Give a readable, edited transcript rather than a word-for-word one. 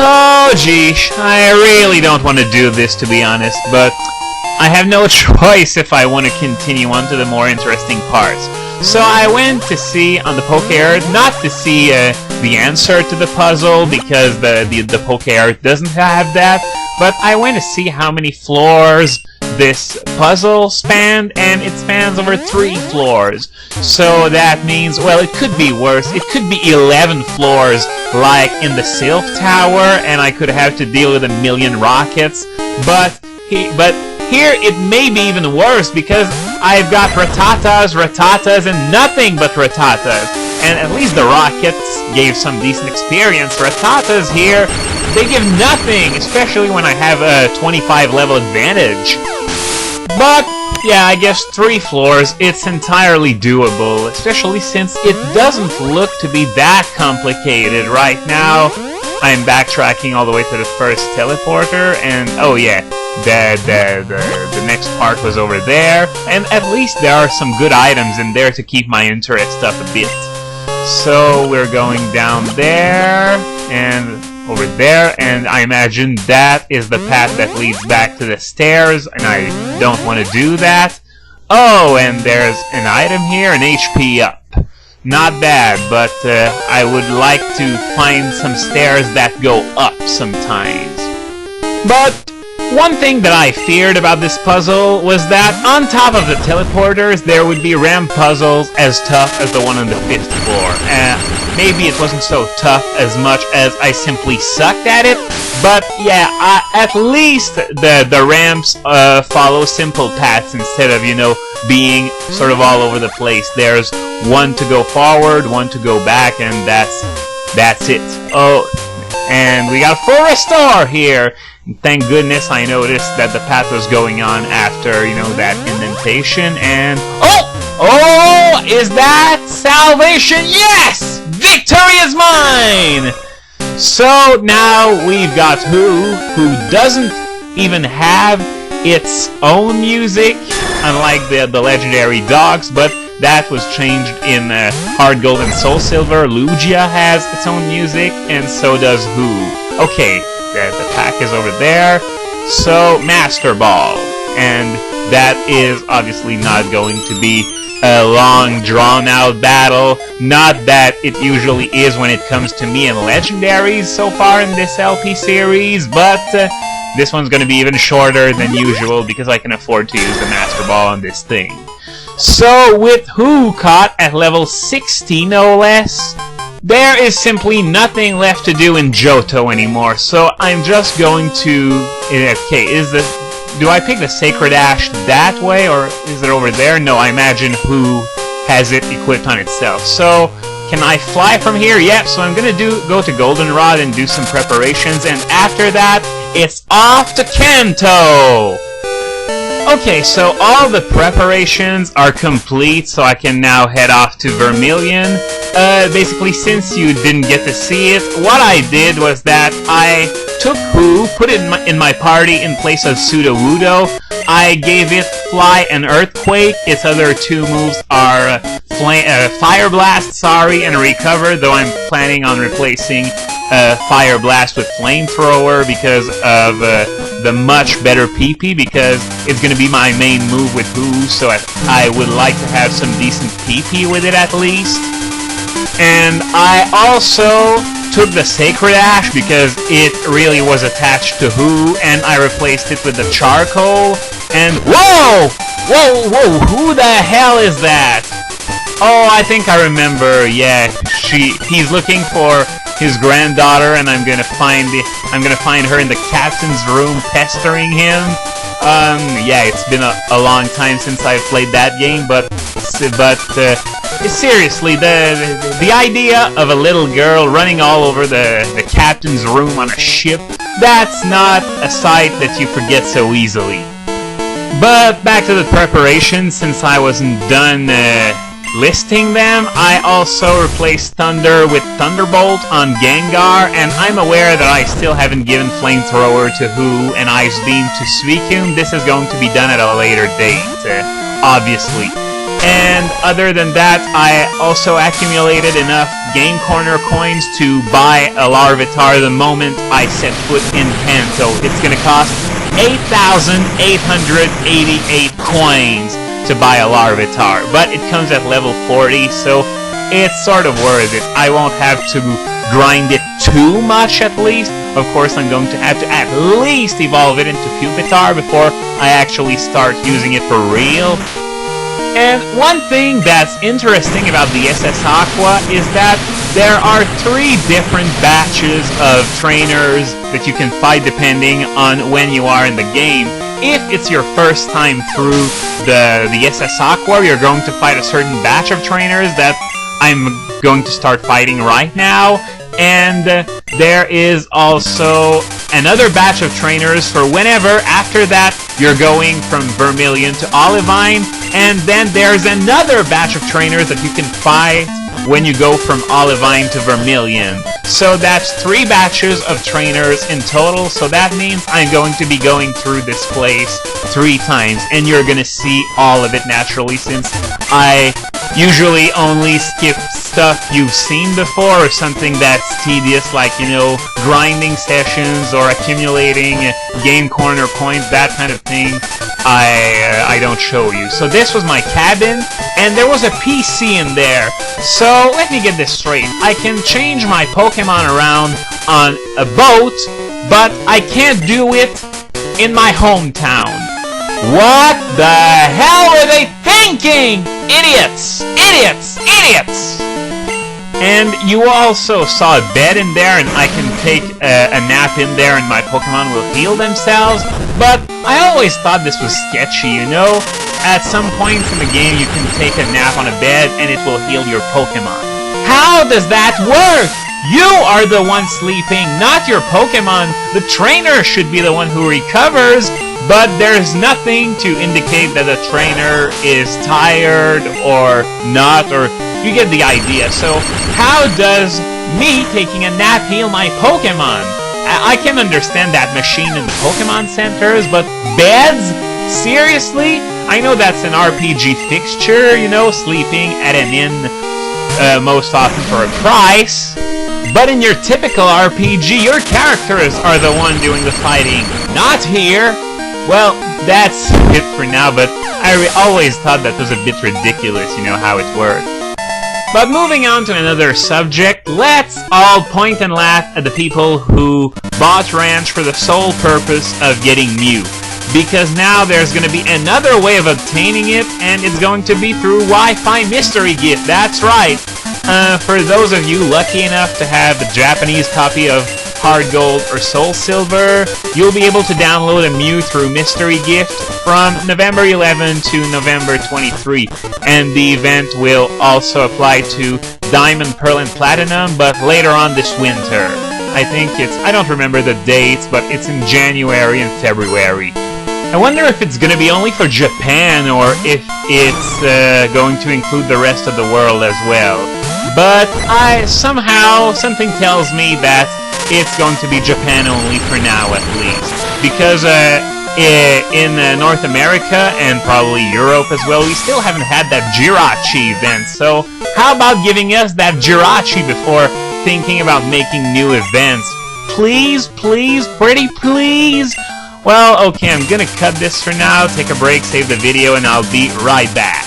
Oh, geesh, I really don't want to do this, to be honest, but I have no choice if I want to continue on to the more interesting parts. So I went to see on the Poké Art, not to see the answer to the puzzle, because the Poké Art doesn't have that, but I went to see how many floors this puzzle spanned, and it spans over 3 floors. So that means, well, it could be worse. It could be 11 floors, like in the Silph Tower, and I could have to deal with 1,000,000 rockets. But here it may be even worse, because I've got Rattatas, and nothing but Rattatas. And at least the rockets gave some decent experience. Rattatas here, they give nothing, especially when I have a 25 level advantage. But, yeah, I guess 3 floors, it's entirely doable, especially since it doesn't look to be that complicated right now. I'm backtracking all the way to the first teleporter, and oh yeah, the next part was over there, and at least there are some good items in there to keep my interest up a bit. So we're going down there, and over there, and I imagine that is the path that leads back to the stairs, and I don't want to do that. Oh, and there's an item here, an HP up. Not bad, but I would like to find some stairs that go up sometimes. But one thing that I feared about this puzzle was that on top of the teleporters there would be ramp puzzles as tough as the one on the 5th floor. Maybe it wasn't so tough as much as I simply sucked at it, but yeah, at least the ramps follow simple paths instead of, you know, being sort of all over the place. There's one to go forward, one to go back, and that's it. Oh, and we got a full restore here! Thank goodness I noticed that the path was going on after, you know, that indentation, and... Oh, is that salvation? Yes! Victory is mine! So now we've got who doesn't even have its own music, unlike the legendary dogs, but that was changed in Hard Gold and Soul Silver. Lugia has its own music, and so does who. Okay, the pack is over there. So, Master Ball. And that is obviously not going to be a long, drawn-out battle. Not that it usually is when it comes to me and legendaries so far in this LP series, but this one's going to be even shorter than usual because I can afford to use the Master Ball on this thing. So, with who caught at level 60 no less, there is simply nothing left to do in Johto anymore, so I'm just going to... Okay, do I pick the Sacred Ash that way, or is it over there? No, I imagine who has it equipped on itself. So, can I fly from here? Yep, so I'm gonna go to Goldenrod and do some preparations, and after that, it's off to Kanto! Okay, so all the preparations are complete, so I can now head off to Vermilion. Basically, since you didn't get to see it, what I did was that I took Who, put it in my party in place of Sudowoodo. I gave it Fly and Earthquake. Its other 2 moves are Fire Blast, and Recover, though I'm planning on replacing Fire Blast with Flamethrower because of the much better PP, because it's going to be my main move with Who, so I would like to have some decent PP with it at least. And I also took the Sacred Ash because it really was attached to Who, and I replaced it with the Charcoal, and whoa! Whoa, who the hell is that? Oh, I think I remember, yeah, he's looking for his granddaughter, and I'm gonna find her in the captain's room pestering him. Yeah, it's been a long time since I've played that game, but seriously, the idea of a little girl running all over the captain's room on a ship, that's not a sight that you forget so easily. But back to the preparation, since I wasn't done listing them, I also replaced Thunder with Thunderbolt on Gengar, and I'm aware that I still haven't given Flamethrower to Who and Ice Beam to Suicune. This is going to be done at a later date, obviously. And other than that, I also accumulated enough Game Corner coins to buy a Larvitar the moment I set foot in Kanto. It's gonna cost 8,888 coins to buy a Larvitar, but it comes at level 40, so it's sort of worth it. I won't have to grind it too much at least. Of course, I'm going to have to at least evolve it into Pupitar before I actually start using it for real. And one thing that's interesting about the SS Aqua is that there are 3 different batches of trainers that you can fight depending on when you are in the game. If it's your first time through the SS Aqua, you're going to fight a certain batch of trainers that I'm going to start fighting right now. And there is also another batch of trainers for whenever after that you're going from Vermilion to Olivine, and then there's another batch of trainers that you can fight when you go from Olivine to Vermilion. So that's 3 batches of trainers in total, so that means I'm going to be going through this place 3 times, and you're gonna see all of it naturally, since I usually only skip stuff you've seen before, or something that's tedious, like, you know, grinding sessions or accumulating Game Corner points, that kind of thing. I don't show you. So this was my cabin, and there was a PC in there. So let me get this straight. I can change my Pokemon around on a boat, but I can't do it in my hometown. What the hell were they thinking? Idiots! Idiots! Idiots! And you also saw a bed in there, and I can take a nap in there and my Pokemon will heal themselves. But I always thought this was sketchy, you know? At some points in the game you can take a nap on a bed and it will heal your Pokemon. How does that work? You are the one sleeping, not your Pokemon. The trainer should be the one who recovers, but there's nothing to indicate that the trainer is tired or not, or you get the idea. So how does me taking a nap heal my Pokemon? I can understand that machine in the Pokemon centers, but beds? Seriously? I know that's an RPG fixture, you know, sleeping at an inn most often for a price. But in your typical RPG, your characters are the one doing the fighting, not here. Well, that's it for now, but I always thought that was a bit ridiculous, you know, how it worked. But moving on to another subject, let's all point and laugh at the people who bought Ranch for the sole purpose of getting Mew. Because now there's going to be another way of obtaining it, and it's going to be through Wi-Fi Mystery Gift, that's right! For those of you lucky enough to have the Japanese copy of Hard Gold or Soul Silver, you'll be able to download a Mew through Mystery Gift from November 11 to November 23. And the event will also apply to Diamond, Pearl, and Platinum, but later on this winter. I think I don't remember the dates, but it's in January and February. I wonder if it's gonna be only for Japan, or if it's going to include the rest of the world as well. But somehow, something tells me that it's going to be Japan only for now, at least. Because in North America, and probably Europe as well, we still haven't had that Jirachi event. So how about giving us that Jirachi before thinking about making new events? Please, please, pretty please? Well, okay, I'm gonna cut this for now, take a break, save the video, and I'll be right back.